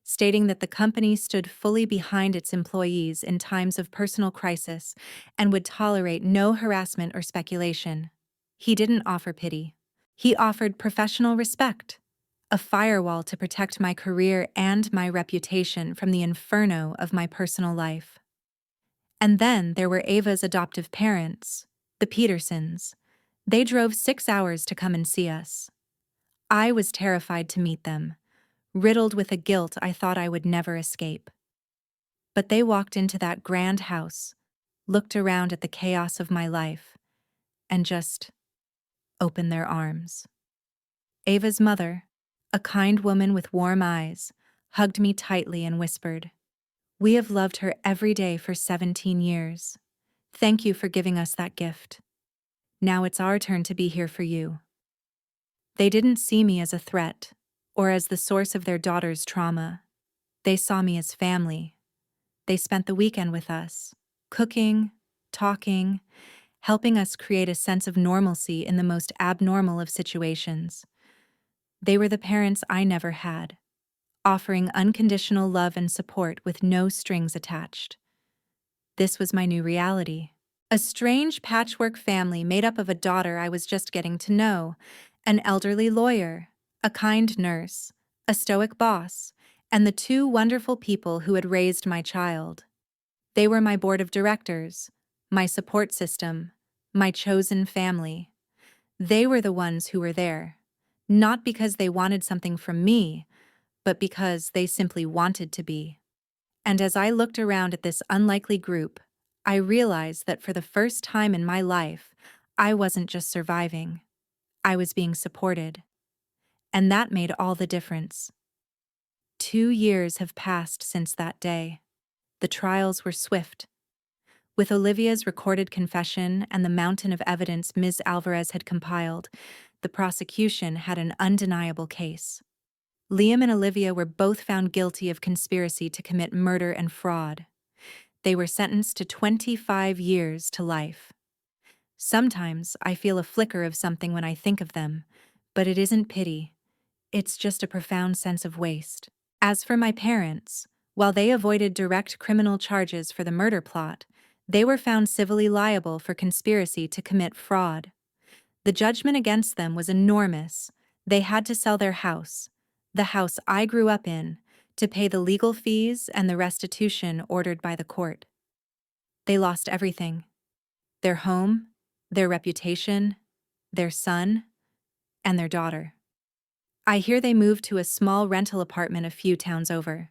stating that the company stood fully behind its employees in times of personal crisis and would tolerate no harassment or speculation. He didn't offer pity. He offered professional respect, a firewall to protect my career and my reputation from the inferno of my personal life. And then there were Ava's adoptive parents, the Petersons. They drove 6 hours to come and see us. I was terrified to meet them, riddled with a guilt I thought I would never escape. But they walked into that grand house, looked around at the chaos of my life, and just open their arms. Ava's mother, a kind woman with warm eyes, hugged me tightly and whispered, "We have loved her every day for 17 years. Thank you for giving us that gift. Now it's our turn to be here for you." They didn't see me as a threat or as the source of their daughter's trauma. They saw me as family. They spent the weekend with us, cooking, talking, helping us create a sense of normalcy in the most abnormal of situations. They were the parents I never had, offering unconditional love and support with no strings attached. This was my new reality. A strange patchwork family made up of a daughter I was just getting to know, an elderly lawyer, a kind nurse, a stoic boss, and the two wonderful people who had raised my child. They were my board of directors, my support system, my chosen family. They were the ones who were there, not because they wanted something from me, but because they simply wanted to be. And as I looked around at this unlikely group, I realized that for the first time in my life, I wasn't just surviving. I was being supported. And that made all the difference. 2 years have passed since that day. The trials were swift. With Olivia's recorded confession and the mountain of evidence Ms. Alvarez had compiled, the prosecution had an undeniable case. Liam and Olivia were both found guilty of conspiracy to commit murder and fraud. They were sentenced to 25 years to life. Sometimes I feel a flicker of something when I think of them, but it isn't pity. It's just a profound sense of waste. As for my parents, while they avoided direct criminal charges for the murder plot, they were found civilly liable for conspiracy to commit fraud. The judgment against them was enormous. They had to sell their house, the house I grew up in, to pay the legal fees and the restitution ordered by the court. They lost everything: their home, their reputation, their son, and their daughter. I hear they moved to a small rental apartment a few towns over.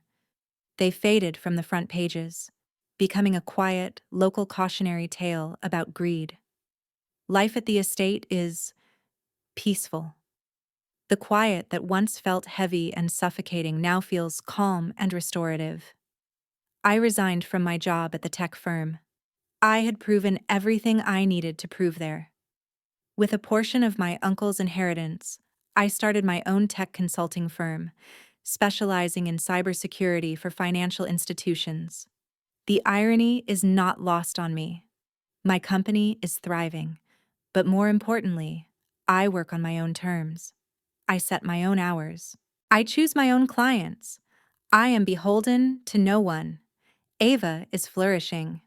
They faded from the front pages, becoming a quiet, local cautionary tale about greed. Life at the estate is peaceful. The quiet that once felt heavy and suffocating now feels calm and restorative. I resigned from my job at the tech firm. I had proven everything I needed to prove there. With a portion of my uncle's inheritance, I started my own tech consulting firm, specializing in cybersecurity for financial institutions. The irony is not lost on me. My company is thriving, but more importantly, I work on my own terms. I set my own hours. I choose my own clients. I am beholden to no one. Ava is flourishing.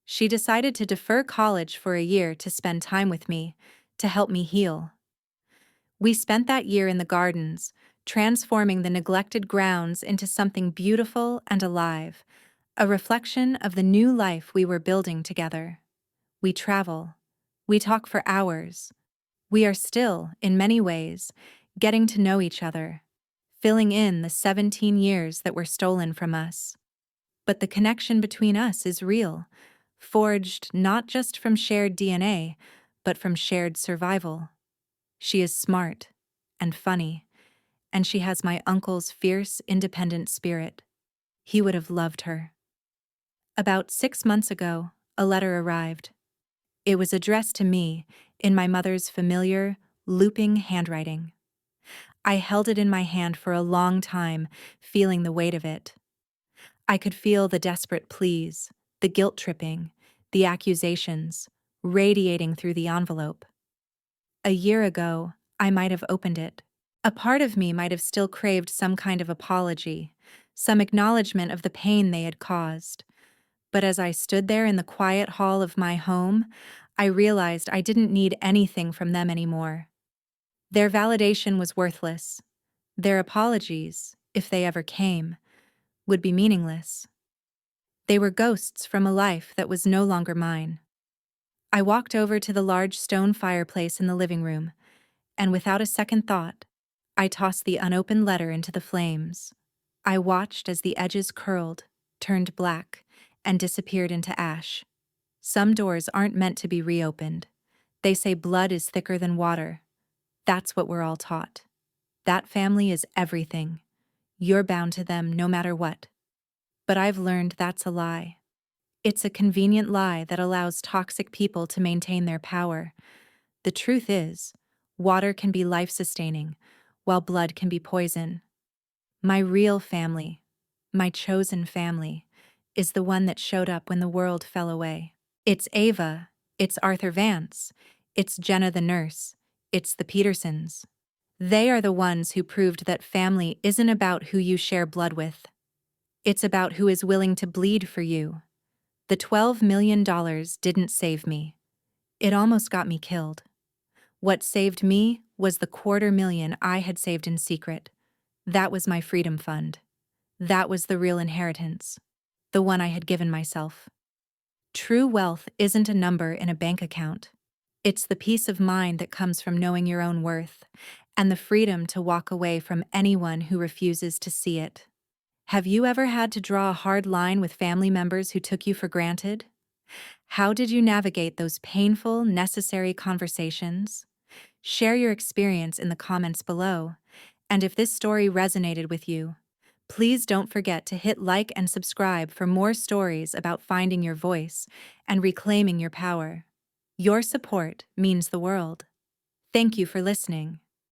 She decided to defer college for a year to spend time with me, to help me heal. We spent that year in the gardens, transforming the neglected grounds into something beautiful and alive, a reflection of the new life we were building together. We travel. We talk for hours. We are still, in many ways, getting to know each other, filling in the 17 years that were stolen from us. But the connection between us is real, forged not just from shared DNA, but from shared survival. She is smart and funny, and she has my uncle's fierce, independent spirit. He would have loved her. About 6 months ago, a letter arrived. It was addressed to me in my mother's familiar, looping handwriting. I held it in my hand for a long time, feeling the weight of it. I could feel the desperate pleas, the guilt-tripping, the accusations, radiating through the envelope. A year ago, I might have opened it. A part of me might have still craved some kind of apology, some acknowledgement of the pain they had caused. But as I stood there in the quiet hall of my home, I realized I didn't need anything from them anymore. Their validation was worthless. Their apologies, if they ever came, would be meaningless. They were ghosts from a life that was no longer mine. I walked over to the large stone fireplace in the living room, and without a second thought, I tossed the unopened letter into the flames. I watched as the edges curled, turned black, and disappeared into ash. Some doors aren't meant to be reopened. They say blood is thicker than water. That's what we're all taught. That family is everything. You're bound to them no matter what. But I've learned that's a lie. It's a convenient lie that allows toxic people to maintain their power. The truth is, water can be life-sustaining, while blood can be poison. My real family, my chosen family, is the one that showed up when the world fell away. It's Ava, it's Arthur Vance, it's Jenna the nurse, it's the Petersons. They are the ones who proved that family isn't about who you share blood with. It's about who is willing to bleed for you. The $12 million didn't save me. It almost got me killed. What saved me was the $250,000 I had saved in secret. That was my freedom fund. That was the real inheritance. The one I had given myself. True wealth isn't a number in a bank account. It's the peace of mind that comes from knowing your own worth, and the freedom to walk away from anyone who refuses to see it. Have you ever had to draw a hard line with family members who took you for granted? How did you navigate those painful, necessary conversations? Share your experience in the comments below, and if this story resonated with you, please don't forget to hit like and subscribe for more stories about finding your voice and reclaiming your power. Your support means the world. Thank you for listening.